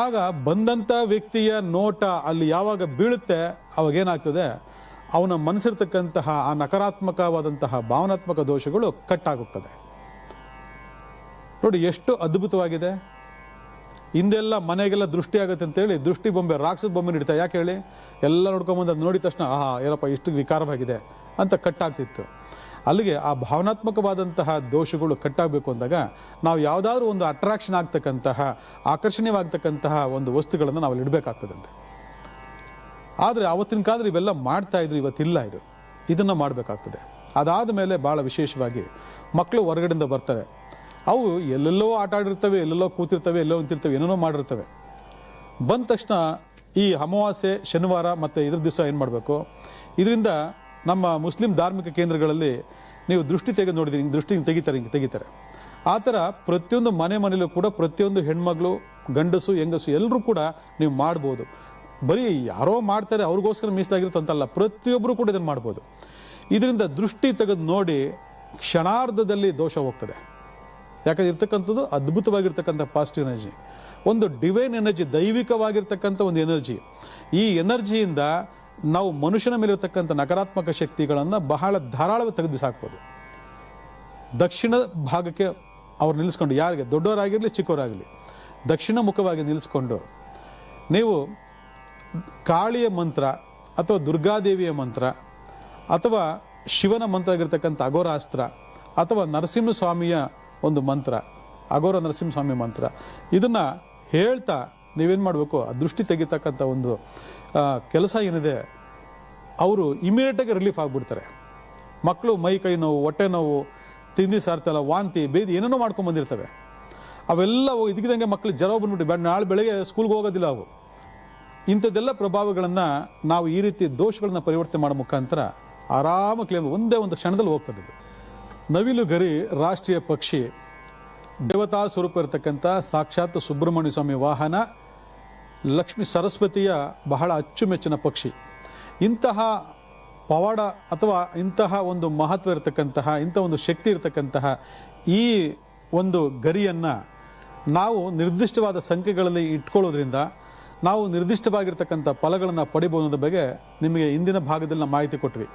ಆಗ ಬಂದಂಥ ವ್ಯಕ್ತಿಯ ನೋಟ ಅಲ್ಲಿ ಯಾವಾಗ ಬೀಳುತ್ತೆ ಅವಾಗೇನಾಗ್ತದೆ, ಅವನ ಮನಸ್ಸಿರ್ತಕ್ಕಂತಹ ಆ ನಕಾರಾತ್ಮಕವಾದಂತಹ ಭಾವನಾತ್ಮಕ ದೋಷಗಳು ಕಟ್ಟಾಗುತ್ತದೆ. ನೋಡಿ ಎಷ್ಟು ಅದ್ಭುತವಾಗಿದೆ. ಹಿಂದೆಲ್ಲ ಮನೆಗೆಲ್ಲ ದೃಷ್ಟಿ ಆಗುತ್ತೆ ಅಂತೇಳಿ ದೃಷ್ಟಿ ಬೊಂಬೆ, ರಾಕ್ಷಸ ಬೊಂಬೆ ಇಡ್ತಾ. ಯಾಕೆ ಹೇಳಿ, ಎಲ್ಲ ನೋಡ್ಕೊಂಬಂದು ಅದು ನೋಡಿದ ತಕ್ಷಣ ಏನಪ್ಪ ಇಷ್ಟು ವಿಕಾರವಾಗಿದೆ ಅಂತ ಕಟ್ಟಾಗ್ತಿತ್ತು. ಅಲ್ಲಿಗೆ ಆ ಭಾವನಾತ್ಮಕವಾದಂತಹ ದೋಷಗಳು ಕಟ್ಟಾಗಬೇಕು ಅಂದಾಗ ನಾವು ಯಾವುದಾದ್ರೂ ಒಂದು ಅಟ್ರಾಕ್ಷನ್ ಆಗ್ತಕ್ಕಂತಹ, ಆಕರ್ಷಣೀಯವಾಗ್ತಕ್ಕಂತಹ ಒಂದು ವಸ್ತುಗಳನ್ನು ನಾವು ಅಲ್ಲಿ ಇಡಬೇಕಾಗ್ತದಂತೆ. ಆದರೆ ಆವತ್ತಿನ ಕಾಲದಲ್ಲಿ ಇವೆಲ್ಲ ಮಾಡ್ತಾ ಇದ್ರು, ಇವತ್ತಿಲ್ಲ. ಇದನ್ನು ಮಾಡಬೇಕಾಗ್ತದೆ. ಅದಾದ ಮೇಲೆ ಭಾಳ ವಿಶೇಷವಾಗಿ ಮಕ್ಕಳು ಹೊರಗಡೆಯಿಂದ ಬರ್ತಾರೆ. ಅವು ಎಲ್ಲೆಲ್ಲೋ ಆಟ ಆಡಿರ್ತವೆ, ಎಲ್ಲೆಲ್ಲೋ ಕೂತಿರ್ತವೆ, ಎಲ್ಲೋ ನಿಂತಿರ್ತವೆ, ಏನೇನೋ ಮಾಡಿರ್ತವೆ. ಬಂದ ತಕ್ಷಣ ಈ ಅಮಾವಾಸ್ಯೆ ಶನಿವಾರ ಮತ್ತು ಇದ್ರ ದಿವಸ ಏನು ಮಾಡಬೇಕು, ಇದರಿಂದ ನಮ್ಮ ಮುಸ್ಲಿಂ ಧಾರ್ಮಿಕ ಕೇಂದ್ರಗಳಲ್ಲಿ ನೀವು ದೃಷ್ಟಿ ತೆಗೆದು ನೋಡಿದ್ದೀರಿ, ದೃಷ್ಟಿ ತೆಗಿತಾರೆ. ಆ ಥರ ಪ್ರತಿಯೊಂದು ಮನೆಯಲ್ಲೂ ಕೂಡ ಪ್ರತಿಯೊಂದು ಹೆಣ್ಮಗಳು, ಗಂಡಸು, ಹೆಂಗಸು ಎಲ್ಲರೂ ಕೂಡ ನೀವು ಮಾಡ್ಬೋದು. ಬರೀ ಯಾರೋ ಮಾಡ್ತಾರೆ ಅವ್ರಿಗೋಸ್ಕರ ಮೀಸಲಾಗಿರುತ್ತಂತಲ್ಲ, ಪ್ರತಿಯೊಬ್ಬರು ಕೂಡ ಇದನ್ನು ಮಾಡ್ಬೋದು. ಇದರಿಂದ ದೃಷ್ಟಿ ತೆಗೆದು ನೋಡಿ ಕ್ಷಣಾರ್ಧದಲ್ಲಿ ದೋಷ ಹೋಗ್ತದೆ. ಯಾಕಂದ್ರೆ ಇರ್ತಕ್ಕಂಥದ್ದು ಅದ್ಭುತವಾಗಿರ್ತಕ್ಕಂಥ ಪಾಸಿಟಿವ್ ಎನರ್ಜಿ, ಒಂದು ಡಿವೈನ್ ಎನರ್ಜಿ, ದೈವಿಕವಾಗಿರ್ತಕ್ಕಂಥ ಒಂದು ಎನರ್ಜಿ. ಈ ಎನರ್ಜಿಯಿಂದ ನಾವು ಮನುಷ್ಯನ ಮೇಲೆ ಇರತಕ್ಕಂಥ ನಕಾರಾತ್ಮಕ ಶಕ್ತಿಗಳನ್ನು ಬಹಳ ಧಾರಾಳವಾಗಿ ತೆಗೆದು ಬಿಸಾಕ್ಬೋದು. ದಕ್ಷಿಣ ಭಾಗಕ್ಕೆ ಅವ್ರು ನಿಲ್ಲಿಸ್ಕೊಂಡು, ಯಾರಿಗೆ ದೊಡ್ಡವರಾಗಿರಲಿ ಚಿಕ್ಕವರಾಗಲಿ ದಕ್ಷಿಣ ಮುಖವಾಗಿ ನಿಲ್ಲಿಸ್ಕೊಂಡು ನೀವು ಕಾಳಿಯ ಮಂತ್ರ ಅಥವಾ ದುರ್ಗಾದೇವಿಯ ಮಂತ್ರ ಅಥವಾ ಶಿವನ ಮಂತ್ರ ಆಗಿರ್ತಕ್ಕಂಥ ಅಘೋರಾಸ್ತ್ರ ಅಥವಾ ನರಸಿಂಹಸ್ವಾಮಿಯ ಒಂದು ಮಂತ್ರ, ಅಘೋರ ನರಸಿಂಹಸ್ವಾಮಿ ಮಂತ್ರ, ಇದನ್ನು ಹೇಳ್ತಾ ನೀವೇನು ಮಾಡಬೇಕು, ಆ ದೃಷ್ಟಿ ತೆಗಿತಕ್ಕಂಥ ಒಂದು ಕೆಲಸ ಏನಿದೆ ಅವರು ಇಮಿಡಿಯೇಟಾಗಿ ರಿಲೀಫ್ ಆಗಿಬಿಡ್ತಾರೆ. ಮಕ್ಕಳು ಮೈ ಕೈ ನೋವು, ಹೊಟ್ಟೆ ನೋವು, ತಿಂಡಿ ಸಾರ್ತಲ್ಲ, ವಾಂತಿ ಬೇದಿ ಏನೇನೋ ಮಾಡ್ಕೊಂಬಂದಿರ್ತವೆ. ಅವೆಲ್ಲ ಇದಕ್ಕಿದಂಗೆ ಮಕ್ಕಳು ಜ್ವರ ಬಂದ್ಬಿಟ್ಟು ನಾಳೆ ಬೆಳಗ್ಗೆ ಸ್ಕೂಲ್ಗೆ ಹೋಗೋದಿಲ್ಲ. ಅವು ಇಂಥದ್ದೆಲ್ಲ ಪ್ರಭಾವಗಳನ್ನು ನಾವು ಈ ರೀತಿ ದೋಷಗಳನ್ನ ಪರಿವರ್ತನೆ ಮಾಡೋ ಮುಖಾಂತರ ಆರಾಮ ಕ್ಲೇಮ್ ಒಂದೇ ಒಂದು ಕ್ಷಣದಲ್ಲಿ ಹೋಗ್ತದೆ. ನವಿಲು ಗರಿ ರಾಷ್ಟ್ರೀಯ ಪಕ್ಷಿ, ದೇವತಾ ಸ್ವರೂಪ ಇರತಕ್ಕಂಥ ಸಾಕ್ಷಾತ್ ಸುಬ್ರಹ್ಮಣ್ಯ ಸ್ವಾಮಿ ವಾಹನ, ಲಕ್ಷ್ಮೀ ಸರಸ್ವತಿಯ ಬಹಳ ಅಚ್ಚುಮೆಚ್ಚಿನ ಪಕ್ಷಿ. ಇಂತಹ ಪವಾಡ ಅಥವಾ ಇಂತಹ ಒಂದು ಮಹತ್ವ ಇರತಕ್ಕಂತಹ, ಇಂಥ ಒಂದು ಶಕ್ತಿ ಇರತಕ್ಕಂತಹ ಈ ಒಂದು ಗರಿಯನ್ನು ನಾವು ನಿರ್ದಿಷ್ಟವಾದ ಸಂಖ್ಯೆಗಳಲ್ಲಿ ಇಟ್ಕೊಳ್ಳೋದ್ರಿಂದ ನಾವು ನಿರ್ದಿಷ್ಟವಾಗಿರ್ತಕ್ಕಂಥ ಫಲಗಳನ್ನು ಪಡಿಬೋದು ಅನ್ನೋದ್ರ ಬಗ್ಗೆ ನಿಮಗೆ ಇಂದಿನ ಭಾಗದಲ್ಲಿ ನಾವು ಮಾಹಿತಿ ಕೊಟ್ವಿ.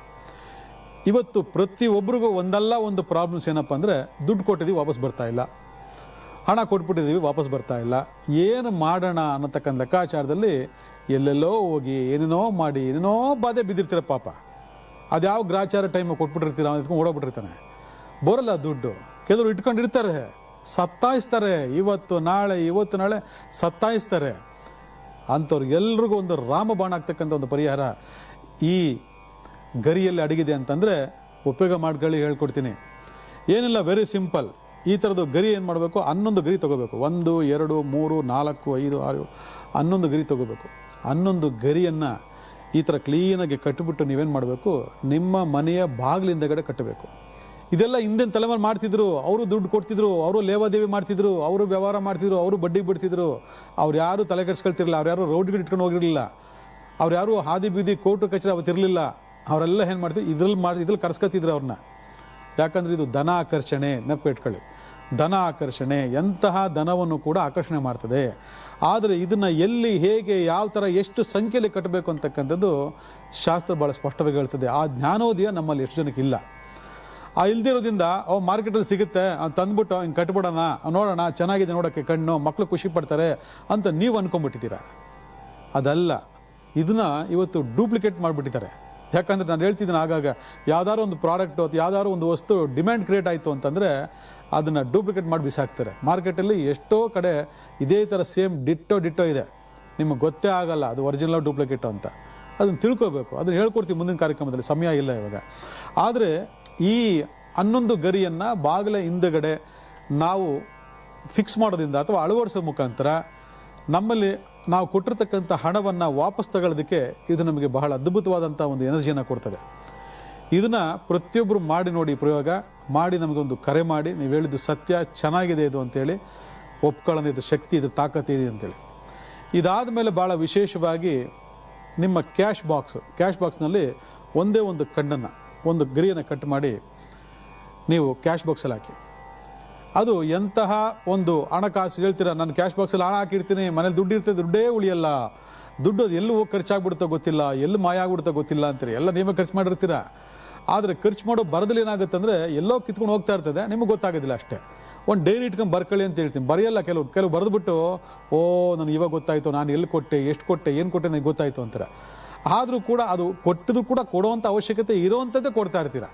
ಇವತ್ತು ಪ್ರತಿಯೊಬ್ಬರಿಗೂ ಒಂದಲ್ಲ ಒಂದು ಪ್ರಾಬ್ಲಮ್ಸ್ ಏನಪ್ಪ ಅಂದರೆ, ದುಡ್ಡು ಕೊಟ್ಟಿದ್ದೀವಿ ವಾಪಸ್ ಬರ್ತಾ ಇಲ್ಲ, ಹಣ ಕೊಟ್ಬಿಟ್ಟಿದ್ದೀವಿ ವಾಪಸ್ ಬರ್ತಾ ಇಲ್ಲ, ಏನು ಮಾಡೋಣ ಅನ್ನತಕ್ಕಂಥ ಲೆಕ್ಕಾಚಾರದಲ್ಲಿ ಎಲ್ಲೆಲ್ಲೋ ಹೋಗಿ ಏನೇನೋ ಮಾಡಿ ಏನೇನೋ ಬಾಧೆ ಬಿದ್ದಿರ್ತೀರ. ಪಾಪ ಅದ್ಯಾವ ಗ್ರಾಚಾರ ಟೈಮ್ ಕೊಟ್ಬಿಟ್ಟಿರ್ತೀರ, ಎತ್ಕೊಂಡು ಓಡೋಗ್ಬಿಟ್ಟಿರ್ತಾನೆ, ಬರೋಲ್ಲ ದುಡ್ಡು. ಕೆಲವರು ಇಟ್ಕೊಂಡಿರ್ತಾರೆ, ಸತ್ತಾಯಿಸ್ತಾರೆ, ಇವತ್ತು ನಾಳೆ ಸತ್ತಾಯಿಸ್ತಾರೆ. ಅಂಥವ್ರಿಗೆಲ್ರಿಗೂ ಒಂದು ರಾಮಬಾಣ ಆಗ್ತಕ್ಕಂಥ ಒಂದು ಪರಿಹಾರ ಈ ಗರಿಯಲ್ಲಿ ಅಡಗಿದೆ ಅಂತಂದರೆ ಉಪಯೋಗ ಮಾಡ್ಕೊಳ್ಳಿ, ಹೇಳ್ಕೊಡ್ತೀನಿ. ಏನಿಲ್ಲ, ವೆರಿ ಸಿಂಪಲ್. ಈ ಥರದ್ದು ಗರಿ ಏನು ಮಾಡಬೇಕು, 11 ಗರಿ ತೊಗೋಬೇಕು. 1 2 3 4 5 6 11 ಗರಿ ತೊಗೋಬೇಕು. 11 ಗರಿಯನ್ನು ಈ ಥರ ಕ್ಲೀನಾಗಿ ಕಟ್ಟಿಬಿಟ್ಟು ನೀವೇನು ಮಾಡಬೇಕು, ನಿಮ್ಮ ಮನೆಯ ಬಾಗಿಲಿಂದಗಡೆ ಕಟ್ಟಬೇಕು. ಇದೆಲ್ಲ ಹಿಂದಿನ ತಲೆಮಾರು ಮಾಡ್ತಿದ್ರು. ಅವರು ದುಡ್ಡು ಕೊಡ್ತಿದ್ರು, ಅವರು ಲೇವಾದೇವಿ ಮಾಡ್ತಿದ್ರು, ಅವರು ವ್ಯವಹಾರ ಮಾಡ್ತಿದ್ರು, ಅವರು ಬಡ್ಡಿ ಬಿಡ್ತಿದ್ರು. ಅವ್ರು ಯಾರು ತಲೆ ಕೆಡಿಸ್ಕೊಳ್ತಿರಲಿಲ್ಲ, ಅವ್ರು ಯಾರು ರೋಡ್ಗಳು ಇಟ್ಕೊಂಡು ಹೋಗಿರಲಿಲ್ಲ, ಅವ್ರು ಯಾರು ಹಾದಿ ಬೀದಿ ಕೋರ್ಟು ಕಚೇರಿ ಅವತ್ತಿರಲಿಲ್ಲ. ಅವರೆಲ್ಲ ಏನು ಮಾಡ್ತಿದ್ರು, ಇದ್ರಲ್ಲಿ ಕರ್ಸ್ಕೊತಿದ್ರು ಅವ್ರನ್ನ. ಯಾಕಂದರೆ ಇದು ಧನ ಆಕರ್ಷಣೆ, ನೆನಪಿಟ್ಕೊಳ್ಳಿ. ಧನ ಆಕರ್ಷಣೆ ಎಂತಹ ಧನವನ್ನು ಕೂಡ ಆಕರ್ಷಣೆ ಮಾಡ್ತದೆ. ಆದರೆ ಇದನ್ನು ಎಲ್ಲಿ, ಹೇಗೆ, ಯಾವ ಥರ, ಎಷ್ಟು ಸಂಖ್ಯೆಯಲ್ಲಿ ಕಟ್ಟಬೇಕು ಅಂತಕ್ಕಂಥದ್ದು ಶಾಸ್ತ್ರ ಭಾಳ ಸ್ಪಷ್ಟವಾಗಿ ಹೇಳ್ತದೆ. ಆ ಜ್ಞಾನೋದಯ ನಮ್ಮಲ್ಲಿ ಎಷ್ಟು ಜನಕ್ಕೆ ಇಲ್ಲ. ಆ ಇಲ್ದಿರೋದ್ರಿಂದ ಅವು ಮಾರ್ಕೆಟಲ್ಲಿ ಸಿಗುತ್ತೆ, ತಂದ್ಬಿಟ್ಟು ಹಿಂಗೆ ಕಟ್ಬಿಡೋಣ, ನೋಡೋಣ, ಚೆನ್ನಾಗಿದೆ ನೋಡೋಕ್ಕೆ ಕಣ್ಣು, ಮಕ್ಕಳು ಖುಷಿ ಪಡ್ತಾರೆ ಅಂತ ನೀವು ಅಂದ್ಕೊಂಡ್ಬಿಟ್ಟಿದ್ದೀರ. ಅದಲ್ಲ, ಇದನ್ನು ಇವತ್ತು ಡೂಪ್ಲಿಕೇಟ್ ಮಾಡಿಬಿಟ್ಟಿದ್ದಾರೆ. ಯಾಕಂದರೆ ನಾನು ಹೇಳ್ತಿದ್ದೀನಿ ಆಗಾಗ ಯಾವ್ದಾದ್ರು ಒಂದು ಪ್ರಾಡಕ್ಟು ಅಥವಾ ಯಾವ್ದಾದ್ರು ಒಂದು ವಸ್ತು ಡಿಮ್ಯಾಂಡ್ ಕ್ರಿಯೇಟ್ ಆಯಿತು ಅಂತಂದರೆ ಅದನ್ನು ಡೂಪ್ಲಿಕೇಟ್ ಮಾಡಿ ಬಿಸಾಕ್ತಾರೆ. ಮಾರ್ಕೆಟಲ್ಲಿ ಎಷ್ಟೋ ಕಡೆ ಇದೇ ಥರ ಸೇಮ್ ಡಿಟ್ಟೋ ಇದೆ, ನಿಮಗೆ ಗೊತ್ತೇ ಆಗಲ್ಲ ಅದು ಒರಿಜಿನಲ್ ಡೂಪ್ಲಿಕೇಟು ಅಂತ. ಅದನ್ನು ತಿಳ್ಕೋಬೇಕು, ಅದನ್ನು ಹೇಳ್ಕೊಡ್ತೀವಿ ಮುಂದಿನ ಕಾರ್ಯಕ್ರಮದಲ್ಲಿ, ಸಮಯ ಇಲ್ಲ ಇವಾಗ. ಆದರೆ ಈ 11 ಗರಿಯನ್ನು ಬಾಗಿಲ ಹಿಂದುಗಡೆ ನಾವು ಫಿಕ್ಸ್ ಮಾಡೋದ್ರಿಂದ ಅಥವಾ ಅಳವಡಿಸೋ ಮುಖಾಂತರ ನಮ್ಮಲ್ಲಿ ನಾವು ಕೊಟ್ಟಿರ್ತಕ್ಕಂಥ ಹಣವನ್ನು ವಾಪಸ್ ತಗೊಳ್ಳೋದಕ್ಕೆ ಇದು ನಮಗೆ ಬಹಳ ಅದ್ಭುತವಾದಂಥ ಒಂದು ಎನರ್ಜಿಯನ್ನು ಕೊಡ್ತದೆ. ಇದನ್ನು ಪ್ರತಿಯೊಬ್ಬರು ಮಾಡಿ ನೋಡಿ, ಪ್ರಯೋಗ ಮಾಡಿ ನಮಗೊಂದು ಕರೆ ಮಾಡಿ, ನೀವು ಹೇಳಿದ್ದು ಸತ್ಯ, ಚೆನ್ನಾಗಿದೆ ಇದು ಅಂತೇಳಿ ಒಪ್ಕೊಳ್ಳೋದು ಶಕ್ತಿ, ಇದು ತಾಕತ್ತು ಇದೆ ಅಂತೇಳಿ. ಇದಾದ ಮೇಲೆ ಭಾಳ ವಿಶೇಷವಾಗಿ ನಿಮ್ಮ ಕ್ಯಾಶ್ ಬಾಕ್ಸ್ನಲ್ಲಿ ಒಂದೇ ಒಂದು ಕಣ್ಣನ್ನು, ಒಂದು ಗರಿಯನ್ನು ಕಟ್ ಮಾಡಿ ನೀವು ಕ್ಯಾಶ್ ಬಾಕ್ಸಲ್ಲಿ ಹಾಕಿ. ಅದು ಎಂತಹ ಒಂದು ಹಣಕಾಸು ಹೇಳ್ತೀರಾ, ನಾನು ಕ್ಯಾಶ್ ಬಾಕ್ಸಲ್ಲಿ ಹಣ ಹಾಕಿರ್ತೀನಿ, ಮನೇಲಿ ದುಡ್ಡು ಇರ್ತದೆ, ದುಡ್ಡೇ ಉಳಿಯಲ್ಲ, ದುಡ್ಡು ಅದು ಎಲ್ಲಿ ಹೋಗಿ ಖರ್ಚಾಗ್ಬಿಡುತ್ತೋ ಗೊತ್ತಿಲ್ಲ, ಎಲ್ಲಿ ಮಾಯ ಆಗ್ಬಿಡುತ್ತೋ ಗೊತ್ತಿಲ್ಲ ಅಂತೀರಿ, ಎಲ್ಲ ನೀವೇ ಖರ್ಚು ಮಾಡಿರ್ತೀರ. ಆದರೆ ಖರ್ಚು ಮಾಡೋ ಬರದಲ್ಲಿ ಏನಾಗುತ್ತೆ ಅಂದರೆ ಎಲ್ಲೋ ಕಿತ್ಕೊಂಡು ಹೋಗ್ತಾ ಇರ್ತದೆ, ನಿಮಗೆ ಗೊತ್ತಾಗೋದಿಲ್ಲ ಅಷ್ಟೇ. ಒಂದು ಡೈರಿ ಇಟ್ಕೊಂಡು ಬರ್ಕೊಳ್ಳಿ ಅಂತ ಹೇಳ್ತೀನಿ, ಬರೆಯಲ್ಲ. ಕೆಲವು ಬರೆದ್ಬಿಟ್ಟು ನನಗೆ ಇವಾಗ ಗೊತ್ತಾಯಿತು, ನಾನು ಎಲ್ಲಿ ಕೊಟ್ಟೆ, ಎಷ್ಟು ಕೊಟ್ಟೆ, ಏನು ಕೊಟ್ಟೆ ನನಗೆ ಗೊತ್ತಾಯಿತು ಅಂತಾರೆ. ಆದರೂ ಕೂಡ ಅದು ಕೊಟ್ಟಿದ್ರು ಕೂಡ ಕೊಡುವಂಥ ಅವಶ್ಯಕತೆ ಇರೋವಂಥದ್ದೇ ಕೊಡ್ತಾ ಇರ್ತೀರ.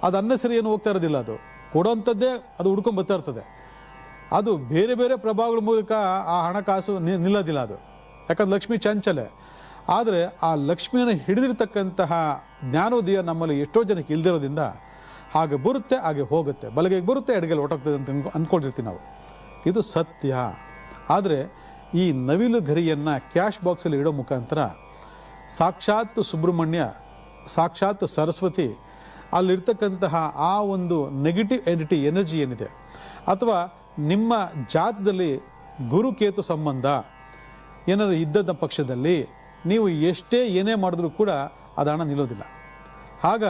ಅದು ಅನ್ನಸರಿ ಏನು ಹೋಗ್ತಾ ಇರೋದಿಲ್ಲ, ಅದು ಕೊಡೋವಂಥದ್ದೇ ಅದು ಹುಡ್ಕೊಂಡು ಬರ್ತಾ ಇರ್ತದೆ. ಅದು ಬೇರೆ ಬೇರೆ ಪ್ರಭಾವಗಳ ಮೂಲಕ ಆ ಹಣಕಾಸು ನಿಲ್ಲೋದಿಲ್ಲ ಅದು, ಯಾಕಂದ್ರೆ ಲಕ್ಷ್ಮಿ ಚಂಚಲೆ. ಆದರೆ ಆ ಲಕ್ಷ್ಮಿಯನ್ನು ಹಿಡಿದಿರ್ತಕ್ಕಂತಹ ಜ್ಞಾನೋದಯ ನಮ್ಮಲ್ಲಿ ಎಷ್ಟೋ ಜನಕ್ಕೆ ಇಲ್ದಿರೋದ್ರಿಂದ ಹಾಗೆ ಬರುತ್ತೆ, ಹಾಗೆ ಹೋಗುತ್ತೆ, ಬಲಗೈಗೆ ಬರುತ್ತೆ, ಎಡಗೈಲಿ ಹೊರಟೋಗ್ತದೆ ಅಂತ ಅಂದ್ಕೊಂಡಿರ್ತೀವಿ ನಾವು. ಇದು ಸತ್ಯ. ಆದರೆ ಈ ನವಿಲು ಗರಿಯನ್ನು ಕ್ಯಾಶ್ ಬಾಕ್ಸಲ್ಲಿ ಇಡೋ ಮುಖಾಂತರ ಸಾಕ್ಷಾತ್ ಸುಬ್ರಹ್ಮಣ್ಯ, ಸಾಕ್ಷಾತ್ ಸರಸ್ವತಿ, ಅಲ್ಲಿರ್ತಕ್ಕಂತಹ ಆ ಒಂದು ನೆಗೆಟಿವ್ ಎನರ್ಜಿ ಏನಿದೆ, ಅಥವಾ ನಿಮ್ಮ ಜಾತದಲ್ಲಿ ಗುರುಕೇತು ಸಂಬಂಧ ಏನಾದ್ರು ಇದ್ದದ ಪಕ್ಷದಲ್ಲಿ ನೀವು ಎಷ್ಟೇ ಏನೇ ಮಾಡಿದ್ರೂ ಕೂಡ ಅದು ಹಣ ನಿಲ್ಲೋದಿಲ್ಲ. ಆಗ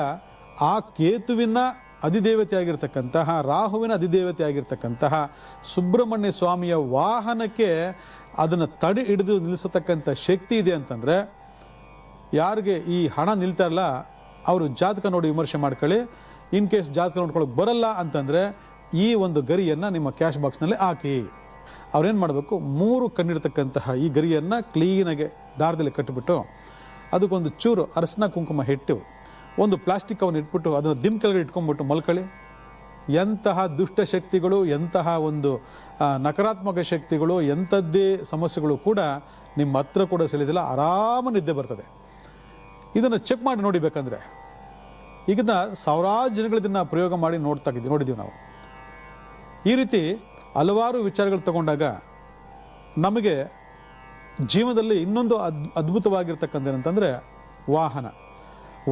ಆ ಕೇತುವಿನ ಅಧಿದೇವತೆ ಆಗಿರ್ತಕ್ಕಂತಹ, ರಾಹುವಿನ ಅಧಿದೇವತೆ ಆಗಿರ್ತಕ್ಕಂತಹ ಸುಬ್ರಹ್ಮಣ್ಯ ಸ್ವಾಮಿಯ ವಾಹನಕ್ಕೆ ಅದನ್ನು ತಡೆ ಹಿಡಿದು ನಿಲ್ಲಿಸತಕ್ಕಂಥ ಶಕ್ತಿ ಇದೆ ಅಂತಂದರೆ, ಯಾರಿಗೆ ಈ ಹಣ ನಿಲ್ತಾರಲ್ಲ ಅವರು ಜಾತಕ ನೋಡಿ ವಿಮರ್ಶೆ ಮಾಡ್ಕೊಳ್ಳಿ. ಇನ್ ಕೇಸ್ ಜಾತಕ ನೋಡ್ಕೊಳ್ಳೋಕೆ ಬರಲ್ಲ ಅಂತಂದರೆ ಈ ಒಂದು ಗರಿಯನ್ನು ನಿಮ್ಮ ಕ್ಯಾಶ್ ಬಾಕ್ಸ್ನಲ್ಲಿ ಹಾಕಿ. ಅವ್ರೇನು ಮಾಡಬೇಕು, 3 ಕಣ್ಣಿರ್ತಕ್ಕಂತಹ ಈ ಗರಿಯನ್ನು ಕ್ಲೀನಾಗಿ ದಾರದಲ್ಲಿ ಕಟ್ಟಿಬಿಟ್ಟು ಅದಕ್ಕೊಂದು ಚೂರು ಅರಸಿನ ಕುಂಕುಮ ಇಟ್ಟು ಒಂದು ಪ್ಲಾಸ್ಟಿಕ್ ಅವನ್ನ ಇಟ್ಬಿಟ್ಟು ಅದನ್ನು ದಿಮ್ ಕೆಳಗಡೆ ಇಟ್ಕೊಂಡ್ಬಿಟ್ಟು ಮಲ್ಕೊಳ್ಳಿ. ಎಂತಹ ದುಷ್ಟ ಶಕ್ತಿಗಳು, ಎಂತಹ ಒಂದು ನಕಾರಾತ್ಮಕ ಶಕ್ತಿಗಳು, ಎಂಥದ್ದೇ ಸಮಸ್ಯೆಗಳು ಕೂಡ ನಿಮ್ಮ ಹತ್ರ ಕೂಡ ಸೆಳೆದಿಲ್ಲ, ಆರಾಮ ನಿದ್ದೆ ಬರ್ತದೆ. ಇದನ್ನು ಚೆಕ್ ಮಾಡಿ ನೋಡಿಬೇಕಂದ್ರೆ ಈಗಿನ ಸಾವಿರಾರು ಜನಗಳು ಇದನ್ನು ಪ್ರಯೋಗ ಮಾಡಿ ನೋಡಿದ್ದೀವಿ ನಾವು. ಈ ರೀತಿ ಹಲವಾರು ವಿಚಾರಗಳು ತಗೊಂಡಾಗ ನಮಗೆ ಜೀವನದಲ್ಲಿ ಇನ್ನೊಂದು ಅದ್ಭುತವಾಗಿರ್ತಕ್ಕಂಥ ಏನಂತಂದರೆ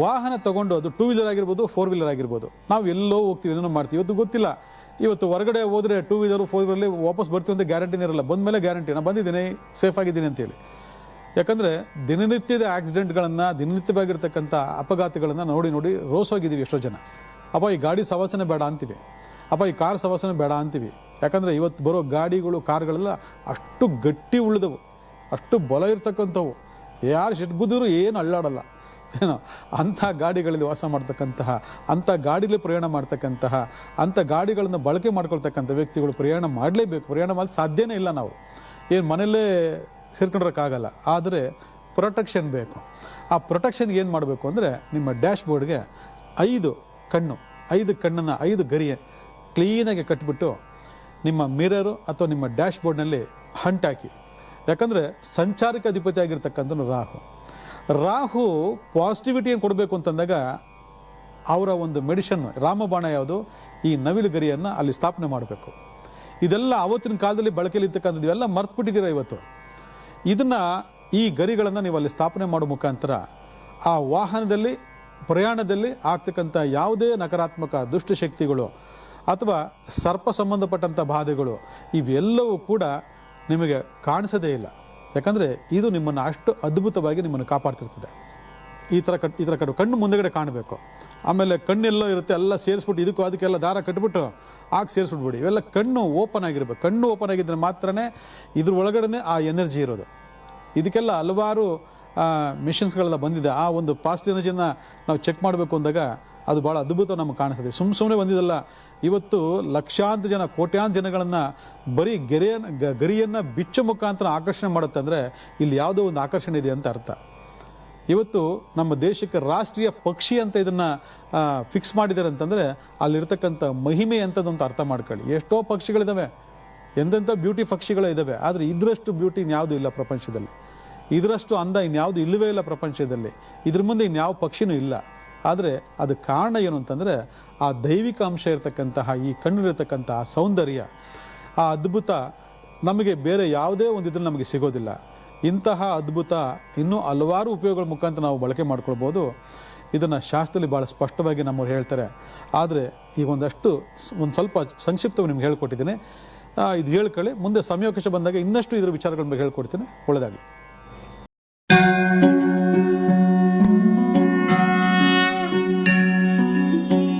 ವಾಹನ ತಗೊಂಡು, ಅದು 2 ವೀಲರ್ ಆಗಿರ್ಬೋದು, 4 ವೀಲರ್ ಆಗಿರ್ಬೋದು. ನಾವು ಎಲ್ಲೋ ಹೋಗ್ತೀವಿ, ಏನೋ ಮಾಡ್ತೀವಿ, ಇವತ್ತು ಗೊತ್ತಿಲ್ಲ. ಇವತ್ತು ಹೊರಗಡೆ ಹೋದರೆ 2 ವೀಲರು 4 ವೀಲರ್ಲಿ ವಾಪಸ್ ಬರ್ತೀವಿ ಅಂತ ಗ್ಯಾರಂಟಿನೇ ಇರಲ್ಲ. ಬಂದ ಮೇಲೆ ಗ್ಯಾರಂಟಿ, ನಾನು ಬಂದಿದ್ದೀನಿ, ಸೇಫ್ ಆಗಿದ್ದೀನಿ ಅಂತೇಳಿ. ಯಾಕಂದರೆ ದಿನನಿತ್ಯದ ಆಕ್ಸಿಡೆಂಟ್ಗಳನ್ನು, ದಿನನಿತ್ಯವಾಗಿರ್ತಕ್ಕಂಥ ಅಪಘಾತಗಳನ್ನು ನೋಡಿ ರೋಸೋಗಿದ್ದೀವಿ ಎಷ್ಟೋ ಜನ. ಅಪ್ಪ ಈ ಗಾಡಿ ಸವಾಸನೆ ಬೇಡ ಅಂತೀವಿ, ಅಪ್ಪ ಈ ಕಾರ್ ಸವಾಸನೆ ಬೇಡ ಅಂತೀವಿ. ಯಾಕಂದರೆ ಇವತ್ತು ಬರೋ ಗಾಡಿಗಳು, ಕಾರ್ಗಳೆಲ್ಲ ಅಷ್ಟು ಗಟ್ಟಿ ಉಳಿದವು, ಅಷ್ಟು ಬಲ ಇರ್ತಕ್ಕಂಥವು, ಯಾರು ಸಿಟ್ಗುದ್ರು ಏನು ಅಳ್ಳಾಡಲ್ಲ ಏನೋ. ಅಂಥ ಗಾಡಿಗಳಲ್ಲಿ ವಾಸ ಮಾಡ್ತಕ್ಕಂತಹ, ಅಂಥ ಗಾಡಿಲಿ ಪ್ರಯಾಣ ಮಾಡ್ತಕ್ಕಂತಹ, ಅಂಥ ಗಾಡಿಗಳನ್ನು ಬಳಕೆ ಮಾಡ್ಕೊಳ್ತಕ್ಕಂಥ ವ್ಯಕ್ತಿಗಳು ಪ್ರಯಾಣ ಮಾಡಲೇಬೇಕು. ಪ್ರಯಾಣ ಮಾಡಿ ಸಾಧ್ಯನೇ ಇಲ್ಲ. ನಾವು ಏನು ಮನೆಯಲ್ಲೇ ಸೇರ್ಕೊಂಡ್ರಕ್ಕಾಗಲ್ಲ. ಆದರೆ ಪ್ರೊಟೆಕ್ಷನ್ ಬೇಕು. ಆ ಪ್ರೊಟೆಕ್ಷನ್ಗೆ ಏನು ಮಾಡಬೇಕು ಅಂದರೆ, ನಿಮ್ಮ ಡ್ಯಾಶ್ ಬೋರ್ಡ್ಗೆ 5 ಕಣ್ಣನ್ನು 5 ಗರಿಯ ಕ್ಲೀನಾಗಿ ಕಟ್ಟಿಬಿಟ್ಟು ನಿಮ್ಮ ಮಿರರು ಅಥವಾ ನಿಮ್ಮ ಡ್ಯಾಶ್ ಬೋರ್ಡ್ನಲ್ಲಿ ಹಂಟಾಕಿ. ಯಾಕಂದರೆ ಸಂಚಾರಕ್ಕೆ ಅಧಿಪತಿ ಆಗಿರ್ತಕ್ಕಂಥ ರಾಹು ಪಾಸಿಟಿವಿಟಿಯನ್ನು ಕೊಡಬೇಕು ಅಂತಂದಾಗ ಅವರ ಒಂದು ಮೆಡಿಷನ್ ರಾಮಬಾಣ ಯಾವುದು, ಈ ನವಿಲು ಗರಿಯನ್ನು ಅಲ್ಲಿ ಸ್ಥಾಪನೆ ಮಾಡಬೇಕು. ಇದೆಲ್ಲ ಆವತ್ತಿನ ಕಾಲದಲ್ಲಿ ಬಳಕೆಯಲ್ಲಿ ಇರ್ತಕ್ಕಂಥದ್ದು, ಇವೆಲ್ಲ ಮರ್ತ್ಬಿಟ್ಟಿದ್ದೀರ ಇವತ್ತು. ಇದನ್ನು, ಈ ಗರಿಗಳನ್ನು ನೀವು ಅಲ್ಲಿ ಸ್ಥಾಪನೆ ಮಾಡೋ ಮುಖಾಂತರ ಆ ವಾಹನದಲ್ಲಿ ಪ್ರಯಾಣದಲ್ಲಿ ಆಗ್ತಕ್ಕಂಥ ಯಾವುದೇ ನಕಾರಾತ್ಮಕ ದುಷ್ಟಶಕ್ತಿಗಳು ಅಥವಾ ಸರ್ಪ ಸಂಬಂಧಪಟ್ಟಂಥ ಬಾಧೆಗಳು ಇವೆಲ್ಲವೂ ಕೂಡ ನಿಮಗೆ ಕಾಣಿಸೋದೇ ಇಲ್ಲ. ಯಾಕಂದರೆ ಇದು ನಿಮ್ಮನ್ನು ಅಷ್ಟು ಅದ್ಭುತವಾಗಿ ನಿಮ್ಮನ್ನು ಕಾಪಾಡ್ತಿರ್ತದೆ. ಈ ಥರ ಕಣ್ಣು ಮುಂದೆಗಡೆ ಕಾಣಬೇಕು. ಆಮೇಲೆ ಕಣ್ಣೆಲ್ಲೋ ಇರುತ್ತೆ, ಎಲ್ಲ ಸೇರಿಸ್ಬಿಟ್ಟು ಅದಕ್ಕೆಲ್ಲ ದಾರ ಕಟ್ಬಿಟ್ಟು ಸೇರಿಸ್ಬಿಟ್ಬಿಡಿ. ಇವೆಲ್ಲ ಕಣ್ಣು ಓಪನ್ ಆಗಿರ್ಬೇಕು. ಕಣ್ಣು ಓಪನ್ ಆಗಿದ್ದರೆ ಮಾತ್ರನೇ ಇದ್ರ ಒಳಗಡೆ ಆ ಎನರ್ಜಿ ಇರೋದು. ಇದಕ್ಕೆಲ್ಲ ಹಲವಾರು ಮಿಷನ್ಸ್ಗಳೆಲ್ಲ ಬಂದಿದೆ. ಆ ಒಂದು ಪಾಸಿಟಿವ್ ಎನರ್ಜಿಯನ್ನು ನಾವು ಚೆಕ್ ಮಾಡಬೇಕು ಅಂದಾಗ ಅದು ಭಾಳ ಅದ್ಭುತ ನಮಗೆ ಕಾಣಿಸ್ತದೆ. ಸುಮ್ಮನೆ ಬಂದಿದ್ದಲ್ಲ. ಇವತ್ತು ಲಕ್ಷಾಂತರ ಜನ, ಕೋಟ್ಯಾಂತರ ಜನಗಳನ್ನು ಬರೀ ಗರಿಯನ್ನು ಬಿಚ್ಚ ಮುಖಾಂತರ ಆಕರ್ಷಣೆ ಮಾಡುತ್ತೆ ಅಂದರೆ ಇಲ್ಲಿ ಯಾವುದೋ ಒಂದು ಆಕರ್ಷಣೆ ಇದೆ ಅಂತ ಅರ್ಥ. ಇವತ್ತು ನಮ್ಮ ದೇಶಕ್ಕೆ ರಾಷ್ಟ್ರೀಯ ಪಕ್ಷಿ ಅಂತ ಇದನ್ನು ಫಿಕ್ಸ್ ಮಾಡಿದ್ದಾರೆ ಅಂತಂದರೆ ಅಲ್ಲಿರ್ತಕ್ಕಂಥ ಮಹಿಮೆ ಅಂಥದ್ದು ಅಂತ ಅರ್ಥ ಮಾಡ್ಕೊಳ್ಳಿ. ಎಷ್ಟೋ ಪಕ್ಷಿಗಳಿದ್ದಾವೆ, ಎಂತೆಂಥ ಬ್ಯೂಟಿ ಪಕ್ಷಿಗಳು ಇದ್ದಾವೆ, ಆದರೆ ಇದರಷ್ಟು ಬ್ಯೂಟಿ ಇನ್ಯಾವುದೂ ಇಲ್ಲ ಪ್ರಪಂಚದಲ್ಲಿ, ಇದರಷ್ಟು ಅಂದ ಇನ್ಯಾವುದು ಇಲ್ಲವೇ ಇಲ್ಲ ಪ್ರಪಂಚದಲ್ಲಿ, ಇದ್ರ ಮುಂದೆ ಇನ್ಯಾವ ಪಕ್ಷಿನೂ ಇಲ್ಲ. ಆದರೆ ಅದು ಕಾರಣ ಏನು ಅಂತಂದರೆ ಆ ದೈವಿಕ ಅಂಶ ಇರತಕ್ಕಂತಹ ಈ ಕಣ್ಣಿರತಕ್ಕಂತಹ ಸೌಂದರ್ಯ, ಆ ಅದ್ಭುತ ನಮಗೆ ಬೇರೆ ಯಾವುದೇ ಒಂದು ಇದ್ರಲ್ಲಿ ನಮಗೆ ಸಿಗೋದಿಲ್ಲ. ಇಂತಹ ಅದ್ಭುತ ಇನ್ನೂ ಹಲವಾರು ಉಪಯೋಗಗಳ ಮುಖಾಂತರ ನಾವು ಬಳಕೆ ಮಾಡ್ಕೊಳ್ಬೋದು. ಇದನ್ನು ಶಾಸ್ತ್ರದಲ್ಲಿ ಭಾಳ ಸ್ಪಷ್ಟವಾಗಿ ನಮ್ಮವ್ರು ಹೇಳ್ತಾರೆ. ಆದರೆ ಈಗ ಒಂದು ಸ್ವಲ್ಪ ಸಂಕ್ಷಿಪ್ತವಾಗಿ ನಿಮ್ಗೆ ಹೇಳ್ಕೊಟ್ಟಿದ್ದೀನಿ. ಇದು ಹೇಳ್ಕೊಳ್ಳಿ, ಮುಂದೆ ಸಮಯಾವಕಾಶ ಬಂದಾಗ ಇನ್ನಷ್ಟು ಇದರ ವಿಚಾರಗಳ ಬಗ್ಗೆ ಹೇಳ್ಕೊಡ್ತೀನಿ. ಒಳ್ಳೆಯದಾಗಲಿ.